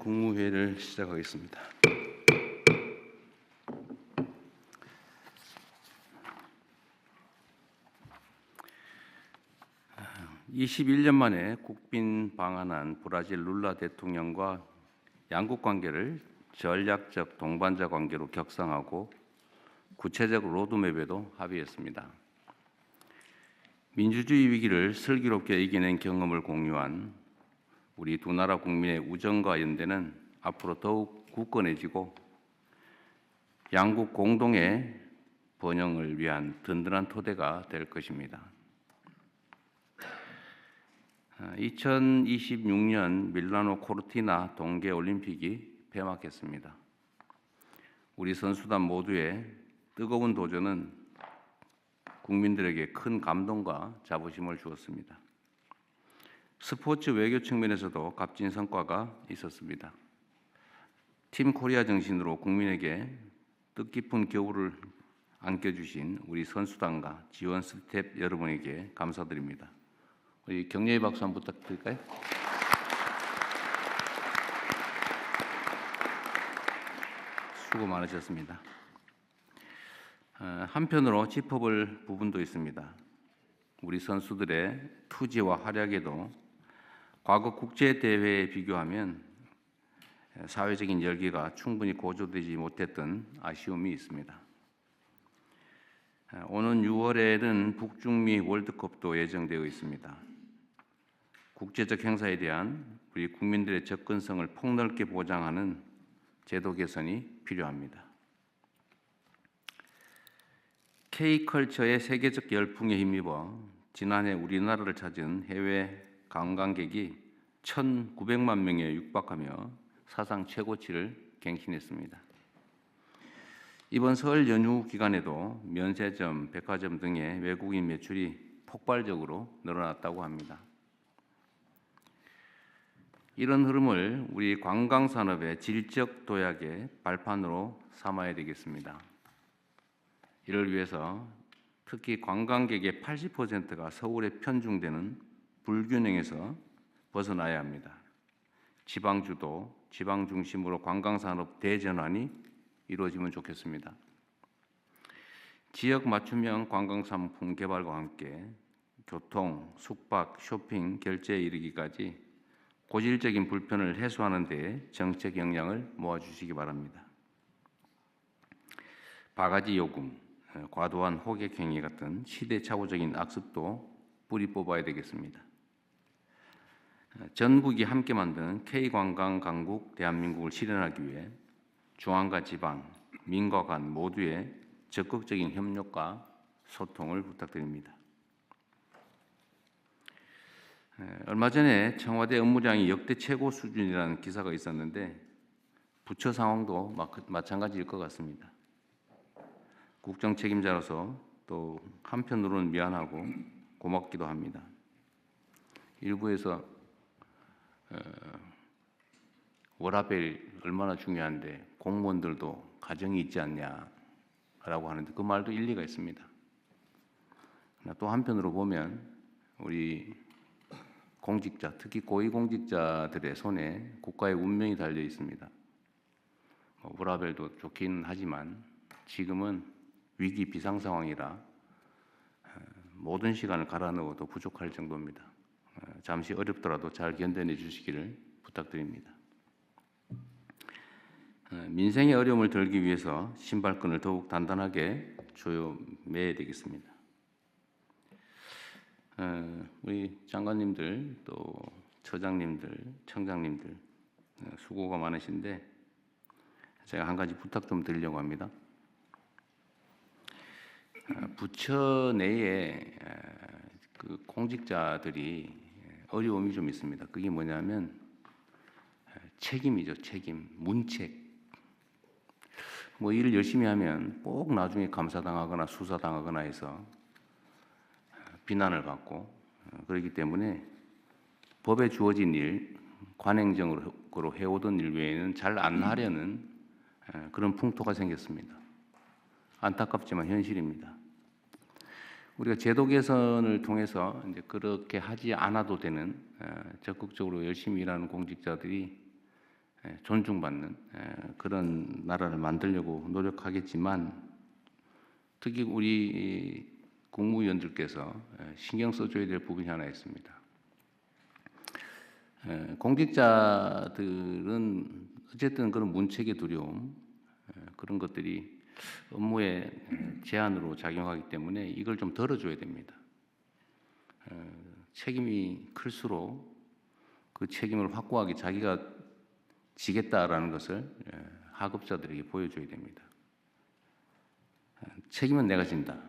국무회의를 시작하겠습니다. 21년 만에 국빈 방한한 브라질 룰라 대통령과 양국 관계를 전략적 동반자 관계로 격상하고 구체적 로드맵에도 합의했습니다. 민주주의 위기를 슬기롭게 이겨낸 경험을 공유한 우리 두 나라 국민의 우정과 연대는 앞으로 더욱 굳건해지고 양국 공동의 번영을 위한 든든한 토대가 될 것입니다. 2026년 밀라노 코르티나 동계올림픽이 폐막했습니다. 우리 선수단 모두의 뜨거운 도전은 국민들에게 큰 감동과 자부심을 주었습니다. 스포츠 외교 측면에서도 값진 성과가 있었습니다. 팀 코리아 정신으로 국민에게 뜻깊은 겨울을 안겨주신 우리 선수단과 지원 스태프 여러분에게 감사드립니다. 우리 격려의 박수 한번 부탁드릴까요? 수고 많으셨습니다. 한편으로 짚어볼 부분도 있습니다. 우리 선수들의 투지와 활약에도 과거 국제대회에 비교하면 사회적인 열기가 충분히 고조되지 못했던 아쉬움이 있습니다. 오는 6월에는 북중미 월드컵도 예정되어 있습니다. 국제적 행사에 대한 우리 국민들의 접근성을 폭넓게 보장하는 제도 개선이 필요합니다. K컬처의 세계적 열풍에 힘입어 지난해 우리나라를 찾은 해외 관광객이 1,900만 명에 육박하며 사상 최고치를 갱신했습니다. 이번 설 연휴 기간에도 면세점, 백화점 등의 외국인 매출이 폭발적으로 늘어났다고 합니다. 이런 흐름을 우리 관광산업의 질적 도약의 발판으로 삼아야 되겠습니다. 이를 위해서 특히 관광객의 80%가 서울에 편중되는 불균형에서 벗어나야 합니다. 지방주도, 지방 중심으로 관광산업 대전환이 이루어지면 좋겠습니다. 지역 맞춤형 관광상품 개발과 함께 교통, 숙박, 쇼핑, 결제에 이르기까지 고질적인 불편을 해소하는 데 정책 역량을 모아주시기 바랍니다. 바가지 요금, 과도한 호객 행위 같은 시대착오적인 악습도 뿌리 뽑아야 되겠습니다. 전국이 함께 만든 K관광 강국 대한민국을 실현하기 위해 중앙과 지방, 민과 간 모두의 적극적인 협력과 소통을 부탁드립니다. 얼마 전에 청와대 업무량이 역대 최고 수준이라는 기사가 있었는데 부처 상황도 마찬가지일 것 같습니다. 국정 책임자로서 또 한편으로는 미안하고 고맙기도 합니다. 일부에서 워라밸 얼마나 중요한데 공무원들도 가정이 있지 않냐라고 하는데 그 말도 일리가 있습니다. 또 한편으로 보면 우리 공직자, 특히 고위공직자들의 손에 국가의 운명이 달려 있습니다. 워라밸도 좋긴 하지만 지금은 위기 비상 상황이라 모든 시간을 갈아 넣어도 부족할 정도입니다. 잠시 어렵더라도 잘 견뎌내 주시기를 부탁드립니다. 민생의 어려움을 덜기 위해서 신발끈을 더욱 단단하게 조여매야 되겠습니다. 우리 장관님들 또 처장님들, 청장님들 수고가 많으신데 제가 한 가지 부탁 좀 드리려고 합니다. 부처 내에 그 공직자들이 어려움이 좀 있습니다. 그게 뭐냐면 책임이죠. 책임, 문책. 뭐 일을 열심히 하면 꼭 나중에 감사당하거나 수사당하거나 해서 비난을 받고 그렇기 때문에 법에 주어진 일, 관행적으로 해오던 일 외에는 잘 안 하려는 그런 풍토가 생겼습니다. 안타깝지만 현실입니다. 우리가 제도 개선을 통해서 이제 그렇게 하지 않아도 되는 적극적으로 열심히 일하는 공직자들이 존중받는 그런 나라를 만들려고 노력하겠지만 특히 우리 국무위원들께서 신경 써줘야 될 부분이 하나 있습니다. 공직자들은 어쨌든 그런 문책의 두려움 그런 것들이 업무에 제한으로 작용하기 때문에 이걸 좀 덜어줘야 됩니다. 책임이 클수록 그 책임을 확고하게 자기가 지겠다라는 것을 하급자들에게 보여줘야 됩니다. 책임은 내가 진다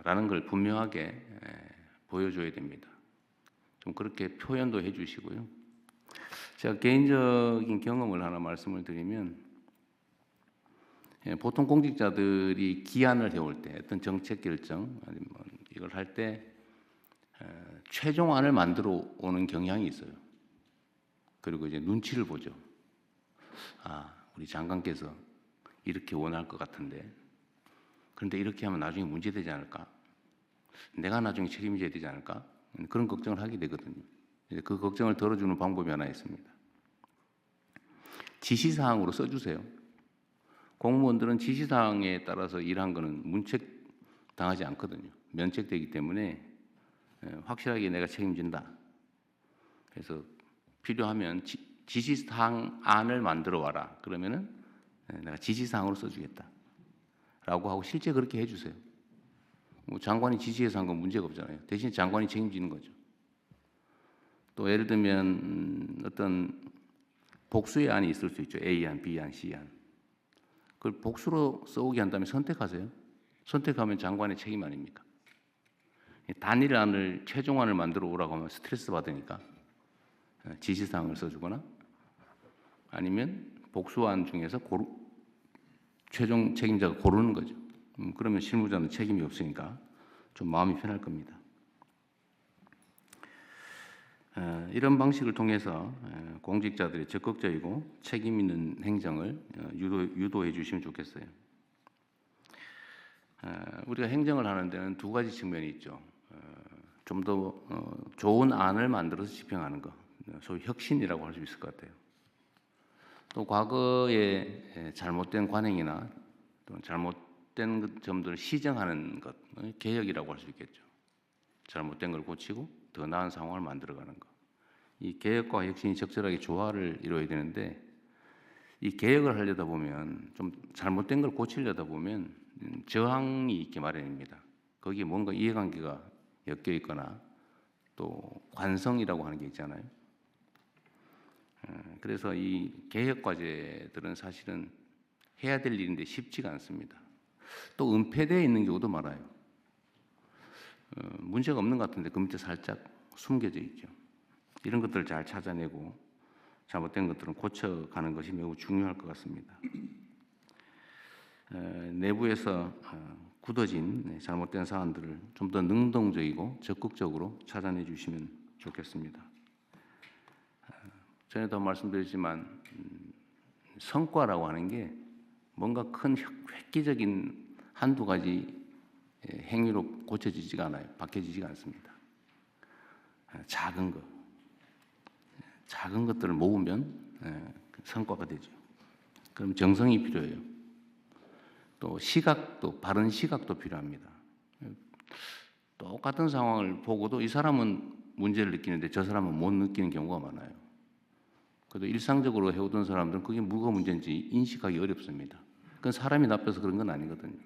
라는 걸 분명하게 보여줘야 됩니다. 좀 그렇게 표현도 해주시고요. 제가 개인적인 경험을 하나 말씀을 드리면 보통 공직자들이 기한을 해올 때 어떤 정책 결정 아니면 이걸 할 때 최종안을 만들어 오는 경향이 있어요. 그리고 이제 눈치를 보죠. 우리 장관께서 이렇게 원할 것 같은데 그런데 이렇게 하면 나중에 문제되지 않을까? 내가 나중에 책임져야 되지 않을까? 그런 걱정을 하게 되거든요. 그 걱정을 덜어주는 방법이 하나 있습니다. 지시사항으로 써주세요. 공무원들은 지시사항에 따라서 일한 거는 문책당하지 않거든요. 면책되기 때문에 확실하게 내가 책임진다. 그래서 필요하면 지시사항안을 만들어 와라. 그러면은 내가 지시사항으로 써주겠다. 라고 하고 실제 그렇게 해주세요. 뭐 장관이 지시해서 한 건 문제가 없잖아요. 대신 장관이 책임지는 거죠. 또 예를 들면 어떤 복수의 안이 있을 수 있죠. A안, B안, C안. 그걸 복수로 써오게 한다면 선택하세요. 선택하면 장관의 책임 아닙니까? 단일안을 최종안을 만들어 오라고 하면 스트레스 받으니까 지시사항을 써주거나 아니면 복수안 중에서 최종 책임자가 고르는 거죠. 그러면 실무자는 책임이 없으니까 좀 마음이 편할 겁니다. 이런 방식을 통해서 공직자들이 적극적이고 책임 있는 행정을 유도해 주시면 좋겠어요. 우리가 행정을 하는 데는 두 가지 측면이 있죠. 좀 더 좋은 안을 만들어서 집행하는 것, 소위 혁신이라고 할 수 있을 것 같아요. 또 과거에 잘못된 관행이나 또 잘못된 점들을 시정하는 것, 개혁이라고 할 수 있겠죠. 잘못된 걸 고치고 더 나은 상황을 만들어가는 것. 이 개혁과 혁신이 적절하게 조화를 이루어야 되는데 이 개혁을 하려다 보면 좀 잘못된 걸 고치려다 보면 저항이 있기 마련입니다. 거기에 뭔가 이해관계가 엮여 있거나 또 관성이라고 하는 게 있잖아요. 그래서 이 개혁 과제들은 사실은 해야 될 일인데 쉽지가 않습니다. 또 은폐되어 있는 경우도 많아요. 문제가 없는 것 같은데 그 밑에 살짝 숨겨져 있죠. 이런 것들을 잘 찾아내고 잘못된 것들은 고쳐가는 것이 매우 중요할 것 같습니다. 내부에서 굳어진 잘못된 사안들을 좀 더 능동적이고 적극적으로 찾아내 주시면 좋겠습니다. 전에도 말씀드렸지만 성과라고 하는 게 뭔가 큰 획기적인 한두 가지 행위로 고쳐지지가 않아요. 바뀌어지지가 않습니다. 작은 것들을 모으면 성과가 되죠. 그럼 정성이 필요해요. 또 시각도, 바른 시각도 필요합니다. 똑같은 상황을 보고도 이 사람은 문제를 느끼는데 저 사람은 못 느끼는 경우가 많아요. 그래도 일상적으로 해오던 사람들은 그게 뭐가 문제인지 인식하기 어렵습니다. 그건 사람이 나빠서 그런 건 아니거든요.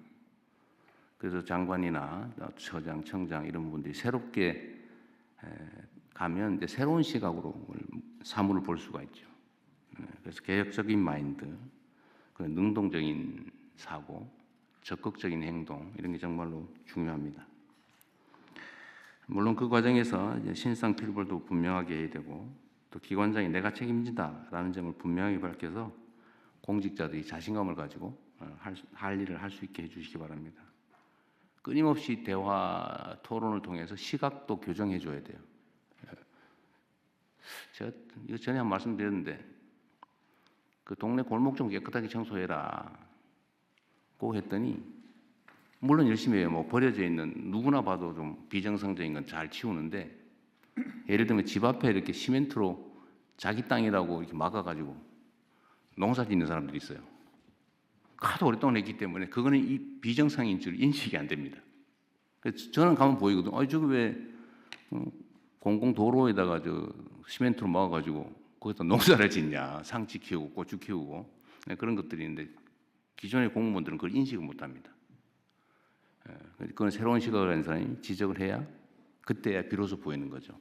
그래서 장관이나 처장, 청장 이런 분들이 새롭게 가면 이제 새로운 시각으로 사물을 볼 수가 있죠. 그래서 개혁적인 마인드, 그 능동적인 사고, 적극적인 행동 이런 게 정말로 중요합니다. 물론 그 과정에서 이제 신상필벌도 분명하게 해야 되고 또 기관장이 내가 책임진다라는 점을 분명하게 밝혀서 공직자들이 자신감을 가지고 할 일을 할 수 있게 해주시기 바랍니다. 끊임없이 대화, 토론을 통해서 시각도 교정해 줘야 돼요. 제가 이거 전에 한 말씀드렸는데 그 동네 골목 좀 깨끗하게 청소해라 고 했더니 물론 열심히 해요. 뭐 버려져 있는 누구나 봐도 좀 비정상적인 건 잘 치우는데 예를 들면 집 앞에 이렇게 시멘트로 자기 땅이라고 이렇게 막아가지고 농사 짓는 사람들이 있어요. 하도 오랫동안 했기 때문에 그거는 이 비정상인 줄 인식이 안 됩니다. 그래서 저는 가면 보이거든. 저거 왜 공공도로에다가 저 시멘트로 막아가지고 거기다 농사를 짓냐. 상치 키우고 고추 키우고 그런 것들이 있는데 기존의 공무원들은 그걸 인식을 못합니다. 그건 새로운 시각을 가진 사람이 지적을 해야 그때야 비로소 보이는 거죠.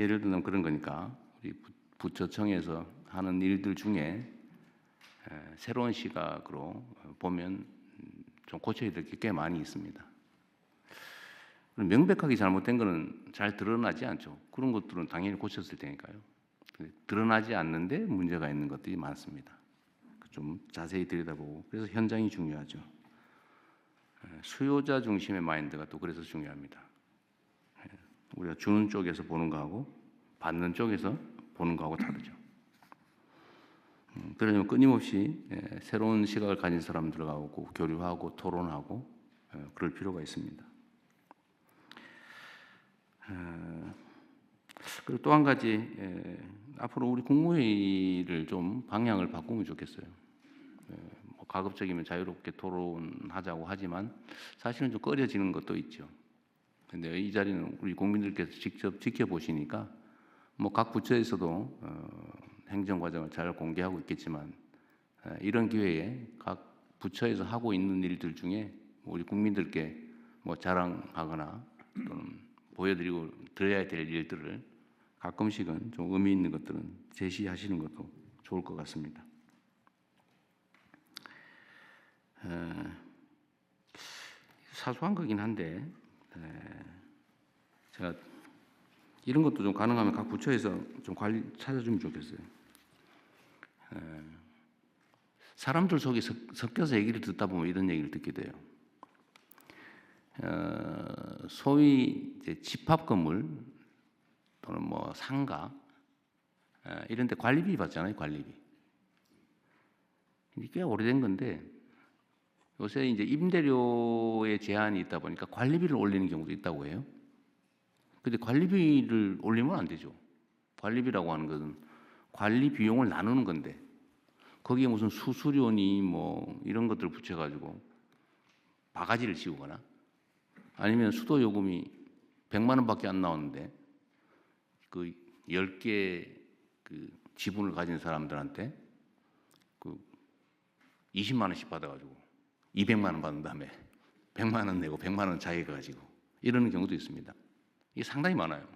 예를 들면 그런 거니까 우리 부처청에서 하는 일들 중에 새로운 시각으로 보면 좀 고쳐야 될 게 꽤 많이 있습니다. 명백하게 잘못된 거는 잘 드러나지 않죠. 그런 것들은 당연히 고쳤을 테니까요. 드러나지 않는데 문제가 있는 것들이 많습니다. 좀 자세히 들여다보고 그래서 현장이 중요하죠. 수요자 중심의 마인드가 또 그래서 중요합니다. 우리가 주는 쪽에서 보는 거하고 받는 쪽에서 보는 거하고 다르죠. 그러면 끊임없이 새로운 시각을 가진 사람들하고 교류하고 토론하고 그럴 필요가 있습니다. 그리고 또 한 가지 앞으로 우리 국무회의를 좀 방향을 바꾸면 좋겠어요. 뭐 가급적이면 자유롭게 토론하자고 하지만 사실은 좀 꺼려지는 것도 있죠. 근데 이 자리는 우리 국민들께서 직접 지켜보시니까 뭐 각 부처에서도 행정 과정을 잘 공개하고 있겠지만 이런 기회에 각 부처에서 하고 있는 일들 중에 우리 국민들께 뭐 자랑하거나 또는 보여드리고 드려야 될 일들을 가끔씩은 좀 의미 있는 것들은 제시하시는 것도 좋을 것 같습니다. 사소한 거긴 한데 제가 이런 것도 좀 가능하면 각 부처에서 좀 관리 찾아주면 좋겠어요. 사람들 속에 섞여서 얘기를 듣다 보면 이런 얘기를 듣게 돼요. 소위 이제 집합 건물 또는 뭐 상가 이런 데 관리비 받잖아요, 관리비. 이게 꽤 오래된 건데 요새 이제 임대료에 제한이 있다 보니까 관리비를 올리는 경우도 있다고 해요. 근데 관리비를 올리면 안 되죠. 관리비라고 하는 것은 관리 비용을 나누는 건데 거기에 무슨 수수료니 뭐 이런 것들을 붙여가지고 바가지를 씌우거나 아니면 수도 요금이 100만 원밖에 안 나오는데 그 10개 그 지분을 가진 사람들한테 그 20만 원씩 받아가지고 200만 원 받은 다음에 100만 원 내고 100만 원 자기가 가지고 이러는 경우도 있습니다. 이게 상당히 많아요.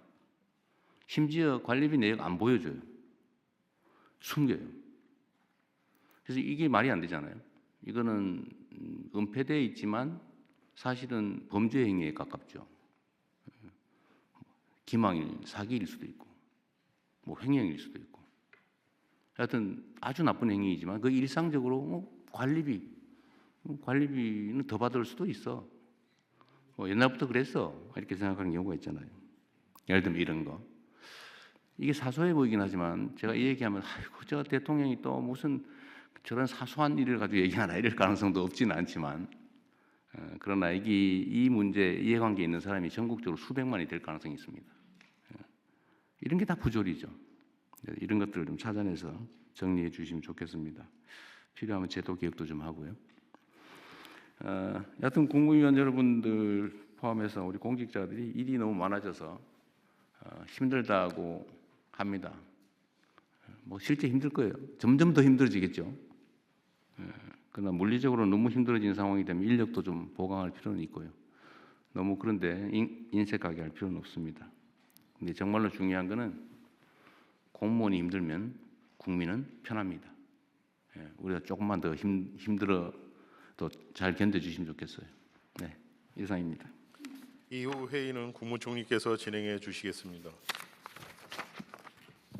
심지어 관리비 내역 안 보여줘요. 숨겨요. 그래서 이게 말이 안 되잖아요. 이거는 은폐되어 있지만 사실은 범죄 행위에 가깝죠. 기망일, 사기일 수도 있고 뭐 횡령일 수도 있고 하여튼 아주 나쁜 행위이지만 그 일상적으로 관리비는 더 받을 수도 있어. 옛날부터 그랬어. 이렇게 생각하는 경우가 있잖아요. 예를 들면 이런 거. 이게 사소해 보이긴 하지만 제가 이 얘기하면 아이고 저 대통령이 또 무슨 저런 사소한 일을 가지고 얘기하나 이럴 가능성도 없지는 않지만 그러나 이 문제 이해관계에 있는 사람이 전국적으로 수백만이 될 가능성이 있습니다. 이런 게 다 부조리죠. 이런 것들을 좀 찾아내서 정리해 주시면 좋겠습니다. 필요하면 제도 개혁도 좀 하고요. 여하튼 국무위원 여러분들 포함해서 우리 공직자들이 일이 너무 많아져서 힘들다고 합니다. 뭐 실제 힘들 거예요. 점점 더 힘들어지겠죠. 그러나 물리적으로 너무 힘들어진 상황이 되면 인력도 좀 보강할 필요는 있고요. 너무 그런데 인색하게 할 필요는 없습니다. 근데 정말로 중요한 거는 공무원이 힘들면 국민은 편합니다. 우리가 조금만 더 힘들어 더 잘 견뎌주시면 좋겠어요. 네, 이상입니다. 이후 회의는 국무총리께서 진행해 주시겠습니다.